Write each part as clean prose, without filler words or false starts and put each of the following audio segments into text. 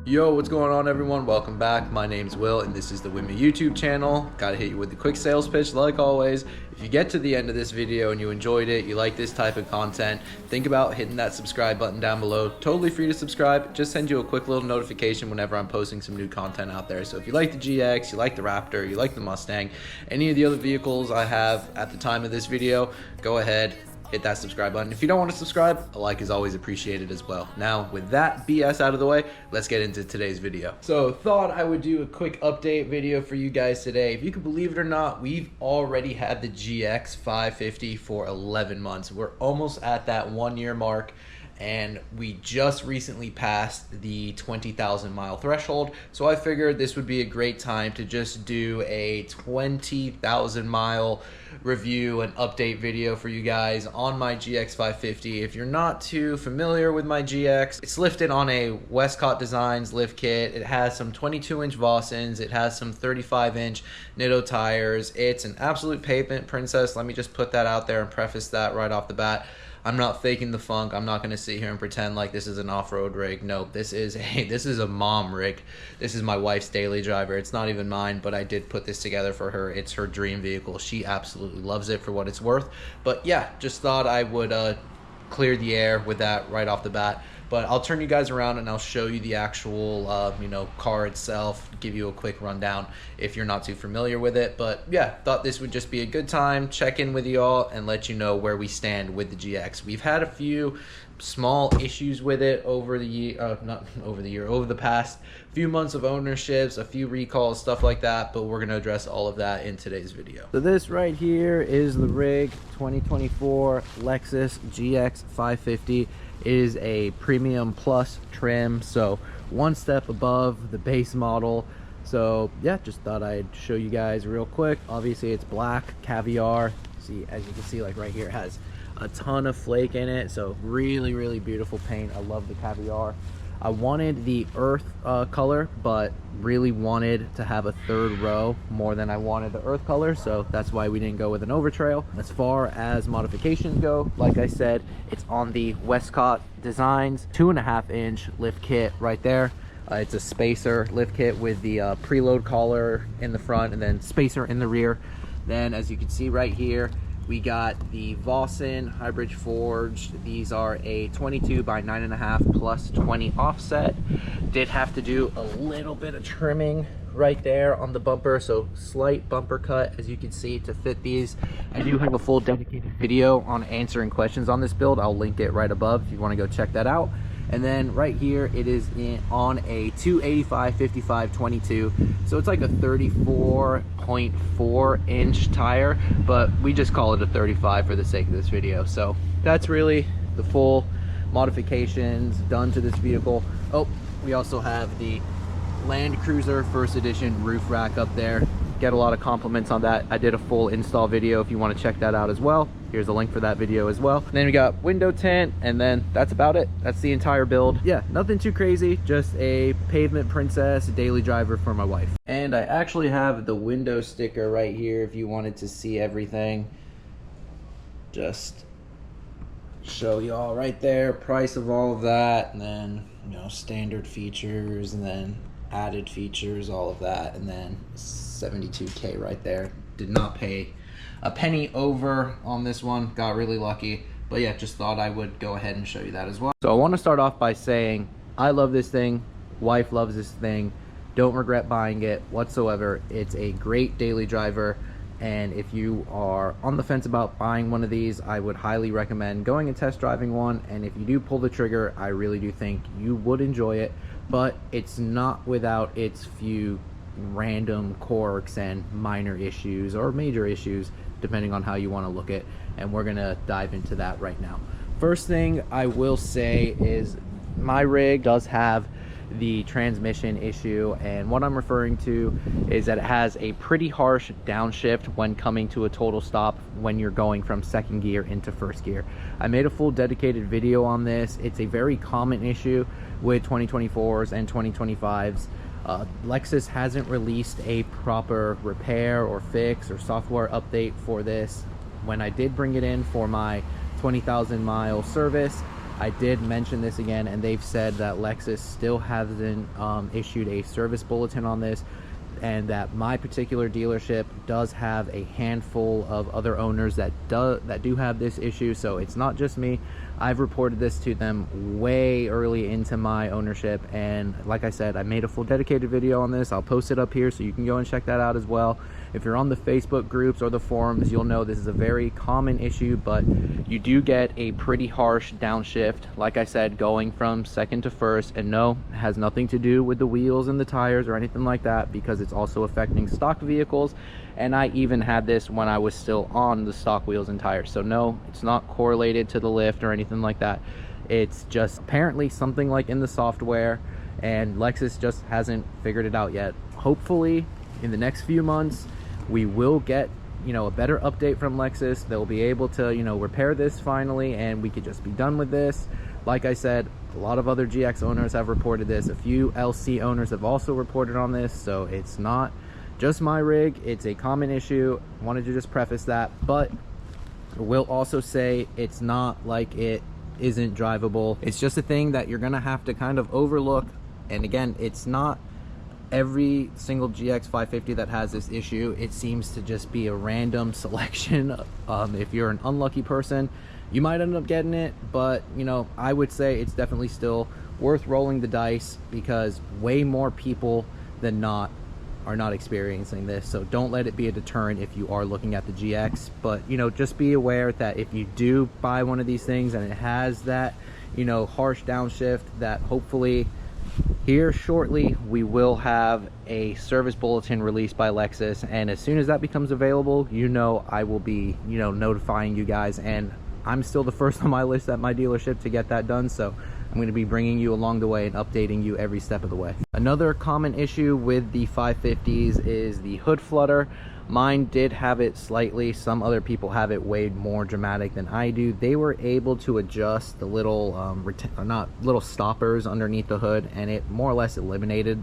Yo, what's going on everyone? Welcome back. My name's Will and this is the Wimmy YouTube channel. Gotta hit you with the quick sales pitch like always. If you get to the end of this video and you enjoyed it, you like this type of content, think about hitting that subscribe button down below. Totally free to subscribe. Just send you a quick little notification whenever I'm posting some new content out there. So if you like the GX, you like the Raptor, you like the Mustang, any of the other vehicles I have at the time of this video, go ahead, hit that subscribe button. If you don't want to subscribe, a like is always appreciated as well. Now, with that BS out of the way, let's get into today's video. So, thought I would do a quick update video for you guys today. If you can believe it or not, we've already had the GX 550 for 11 months. We're almost at that 1 year mark, and we just recently passed the 20,000 mile threshold. So I figured this would be a great time to just do a 20,000 mile review and update video for you guys on my GX 550. If you're not too familiar with my GX, it's lifted on a Westcott Designs lift kit. It has some 22-inch Vossens. It has some 35-inch Nitto tires. It's an absolute pavement princess. Let me just put that out there and preface that right off the bat. I'm not faking the funk. I'm not going to sit here and pretend like this is an off-road rig. No, this is a mom rig. This is my wife's daily driver. It's not even mine, but I did put this together for her. It's her dream vehicle. She absolutely loves it for what it's worth. But yeah, just thought I would clear the air with that right off the bat. But I'll turn you guys around and I'll show you the actual car itself, give you a quick rundown if you're not too familiar with it. But yeah, thought this would just be a good time, check in with y'all and let you know where we stand with the GX. We've had a few small issues with it over the past few months of ownerships, a few recalls, stuff like that, but we're going to address all of that in today's video. So this right here is the rig, 2024 Lexus GX 550. It is a premium plus trim, so one step above the base model. So yeah, just thought I'd show you guys real quick. Obviously it's black caviar. See, as you can see, like right here, it has a ton of flake in it, so really beautiful paint. I love the caviar. I wanted the earth color, but really wanted to have a third row more than I wanted the earth color, so that's why we didn't go with an overtrail. As far as modifications go, like I said, it's on the Westcott Designs 2.5-inch lift kit right there. It's a spacer lift kit with the preload collar in the front and then spacer in the rear. Then, as you can see right here, we got the Vossen Hybrid Forged. These are a 22 by 9.5 plus 20 offset. Did have to do a little bit of trimming right there on the bumper, so slight bumper cut, as you can see, to fit these. I do have a full dedicated video on answering questions on this build. I'll link it right above if you want to go check that out. And then right here, it is on a 285/55/22, so it's like a 34.4-inch tire, but we just call it a 35 for the sake of this video. So that's really the full modifications done to this vehicle. Oh, we also have the Land Cruiser First Edition roof rack up there. Get a lot of compliments on that. I did a full install video if you want to check that out as well. Here's a link for that video as well. And then we got window tint, and then that's about it. That's the entire build. Yeah, nothing too crazy, just a pavement princess daily driver for my wife. And I actually have the window sticker right here if you wanted to see everything. Just show y'all right there, price of all of that, and then standard features, and then added features, all of that, and then 72K right there. Did not pay a penny over on this one, got really lucky. But yeah, just thought I would go ahead and show you that as well. So I want to start off by saying I love this thing, wife loves this thing, don't regret buying it whatsoever. It's a great daily driver, and if you are on the fence about buying one of these, I would highly recommend going and test driving one. And if you do pull the trigger, I really do think you would enjoy it, but it's not without its few random quirks and minor issues or major issues, depending on how you want to look at, and we're gonna dive into that right now. First thing I will say is my rig does have the transmission issue, and what I'm referring to is that it has a pretty harsh downshift when coming to a total stop when you're going from second gear into first gear. I made a full dedicated video on this. It's a very common issue with 2024s and 2025s. Lexus hasn't released a proper repair or fix or software update for this. When I did bring it in for my 20,000 mile service, I did mention this again, and they've said that Lexus still hasn't issued a service bulletin on this, and that my particular dealership does have a handful of other owners that do have this issue. So it's not just me. I've reported this to them way early into my ownership, and like I said, I made a full dedicated video on this. I'll post it up here so you can go and check that out as well. If you're on the Facebook groups or the forums, you'll know this is a very common issue, but you do get a pretty harsh downshift, like I said, going from second to first. And no, it has nothing to do with the wheels and the tires or anything like that, because it's also affecting stock vehicles. And I even had this when I was still on the stock wheels and tires. So no, it's not correlated to the lift or anything like that. It's just apparently something like in the software, and Lexus just hasn't figured it out yet. Hopefully in the next few months we will get, you know, a better update from Lexus. They'll be able to, you know, repair this finally, and we could just be done with this. Like I said, a lot of other GX owners have reported this. A few LC owners have also reported on this, so it's not just my rig, it's a common issue. I wanted to just preface that, but I will also say it's not like it isn't drivable. It's just a thing that you're gonna have to kind of overlook. And again, it's not every single GX 550 that has this issue. It seems to just be a random selection. If you're an unlucky person, you might end up getting it, but you know, I would say it's definitely still worth rolling the dice, because way more people than not are not experiencing this. So don't let it be a deterrent if you are looking at the GX. But you know, just be aware that if you do buy one of these things and it has that, you know, harsh downshift, that hopefully here shortly we will have a service bulletin released by Lexus, and as soon as that becomes available, you know, I will be, you know, notifying you guys. And I'm still the first on my list at my dealership to get that done, so I'm going to be bringing you along the way and updating you every step of the way. Another common issue with the 550s is the hood flutter. Mine did have it slightly. Some other people have it way more dramatic than I do. They were able to adjust the little not little stoppers underneath the hood, and it more or less eliminated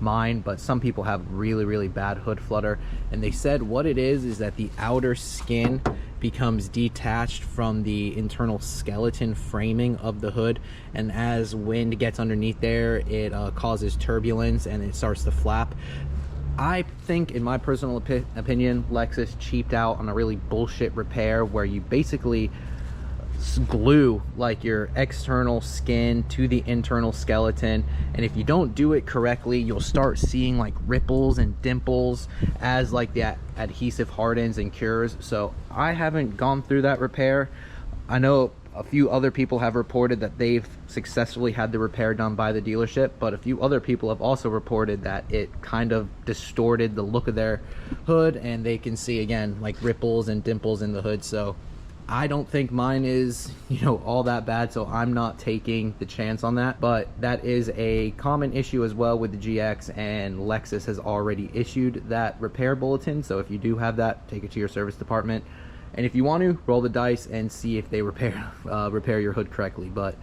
mine. But some people have really bad hood flutter, and they said what it is that the outer skin becomes detached from the internal skeleton framing of the hood, and as wind gets underneath there, it causes turbulence and it starts to flap. I think, in my personal opinion, Lexus cheaped out on a really bullshit repair where you basically glue like your external skin to the internal skeleton, and if you don't do it correctly, you'll start seeing like ripples and dimples as like the adhesive hardens and cures. So I haven't gone through that repair. I know a few other people have reported that they've successfully had the repair done by the dealership, but a few other people have also reported that it kind of distorted the look of their hood, and they can see again like ripples and dimples in the hood. So I don't think mine is, you know, all that bad, so I'm not taking the chance on that. But that is a common issue as well with the GX, and Lexus has already issued that repair bulletin. So if you do have that, take it to your service department, and if you want to, roll the dice and see if they repair your hood correctly. But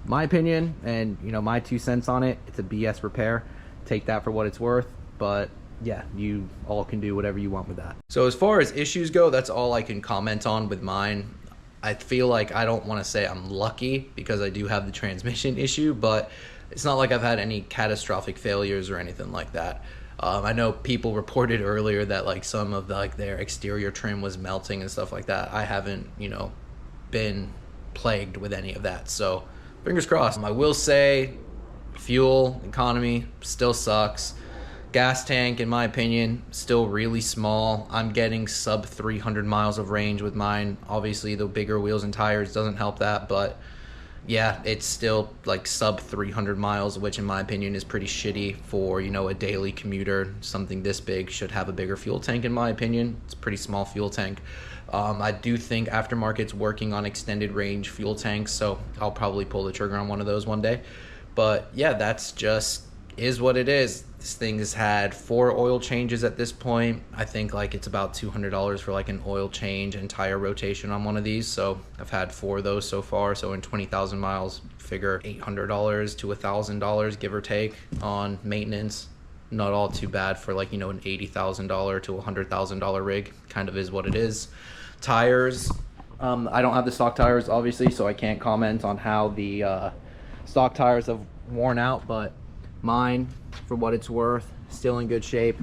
my opinion, and you know, my 2 cents on it, it's a BS repair. Take that for what it's worth. But yeah, you all can do whatever you want with that. So as far as issues go, that's all I can comment on with mine. I feel like I don't want to say I'm lucky because I do have the transmission issue, but it's not like I've had any catastrophic failures or anything like that. I know people reported earlier that like some of their exterior trim was melting and stuff like that. I haven't, you know, been plagued with any of that, so fingers crossed. I will say fuel economy still sucks. Gas tank, in my opinion, still really small. I'm getting sub 300 miles of range with mine. Obviously, the bigger wheels and tires doesn't help that, but yeah, it's still like sub 300 miles, which in my opinion is pretty shitty for, you know, a daily commuter. Something this big should have a bigger fuel tank, in my opinion. It's a pretty small fuel tank. I do think aftermarket's working on extended range fuel tanks, so I'll probably pull the trigger on one of those one day. But yeah, that's just is what it is. This thing has had 4 oil changes at this point. I think like it's about $200 for like an oil change and tire rotation on one of these. So I've had 4 of those so far. So in 20,000 miles, figure $800 to $1,000, give or take, on maintenance. Not all too bad for like, you know, an $80,000 to $100,000 rig. Kind of is what it is. Tires, I don't have the stock tires, obviously, so I can't comment on how the stock tires have worn out, but mine, for what it's worth, still in good shape.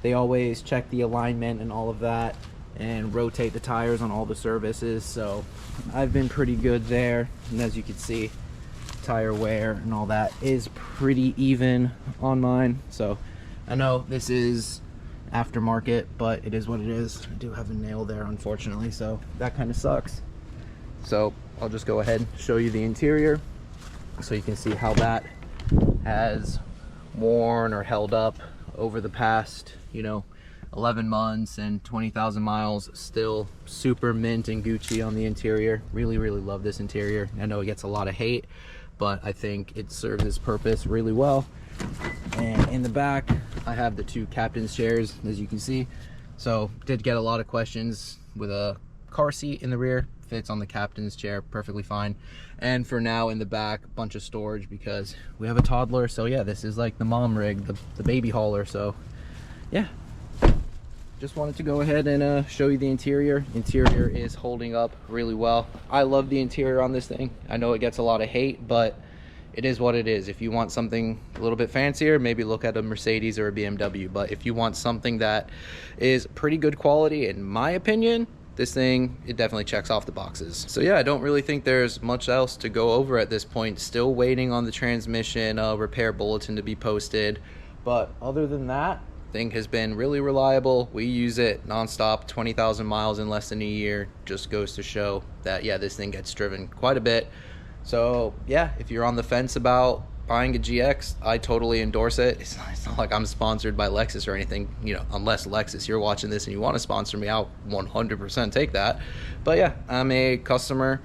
They always check the alignment and all of that and rotate the tires on all the services, so I've been pretty good there. And as you can see, tire wear and all that is pretty even on mine. So I know this is aftermarket, but it is what it is. I do have a nail there, unfortunately, so that kind of sucks. So I'll just go ahead and show you the interior so you can see how that has worn or held up over the past, 11 months and 20,000 miles. Still super mint and Gucci on the interior. Really love this interior. I know it gets a lot of hate, but I think it serves its purpose really well. And in the back, I have the 2 captain's chairs, as you can see. So did get a lot of questions with a car seat in the rear. Fits on the captain's chair perfectly fine. And for now, in the back, a bunch of storage because we have a toddler. So yeah, this is like the mom rig, the baby hauler. So yeah, just wanted to go ahead and show you the interior. Interior is holding up really well. I love the interior on this thing. I know it gets a lot of hate, but it is what it is. If you want something a little bit fancier, maybe look at a Mercedes or a BMW. But if you want something that is pretty good quality, in my opinion, this thing, it definitely checks off the boxes. So yeah, I don't really think there's much else to go over at this point. Still waiting on the transmission repair bulletin to be posted. But other than that, thing has been really reliable. We use it nonstop, 20,000 miles in less than a year. Just goes to show that, yeah, this thing gets driven quite a bit. So yeah, if you're on the fence about buying a GX, I totally endorse it. It's not like I'm sponsored by Lexus or anything, unless Lexus, you're watching this and you want to sponsor me, I'll 100% take that. But yeah, I'm a customer,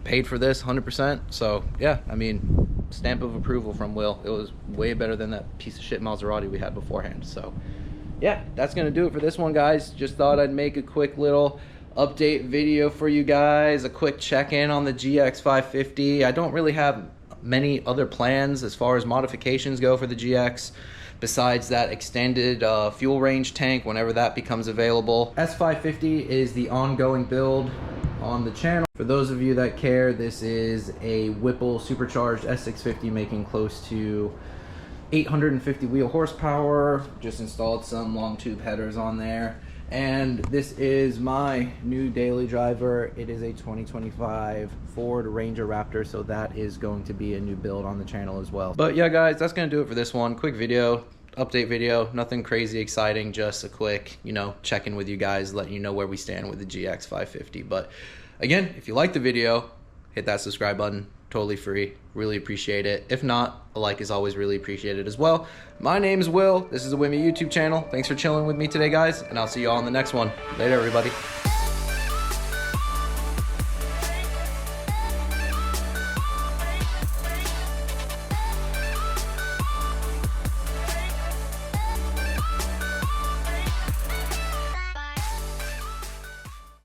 paid for this 100%. So yeah, I mean, stamp of approval from Will. It was way better than that piece of shit Maserati we had beforehand. So yeah, that's gonna do it for this one, guys. Just thought I'd make a quick little update video for you guys, a quick check-in on the GX 550. I don't really have many other plans as far as modifications go for the GX besides that extended fuel range tank whenever that becomes available. S550 is the ongoing build on the channel. For those of you that care, this is a Whipple supercharged S650 making close to 850 wheel horsepower. Just installed some long tube headers on there. And this is my new daily driver. It is a 2025 Ford Ranger Raptor, so that is going to be a new build on the channel as well. But yeah, guys, that's gonna do it for this one. Quick video, update video, nothing crazy exciting, just a quick, check in with you guys, letting you know where we stand with the GX 550. But again, if you like the video, hit that subscribe button. Totally free. Really appreciate it. If not, a like is always really appreciated as well. My name's Will. This is the Wimmy YouTube channel. Thanks for chilling with me today, guys, and I'll see you all in the next one. Later, everybody.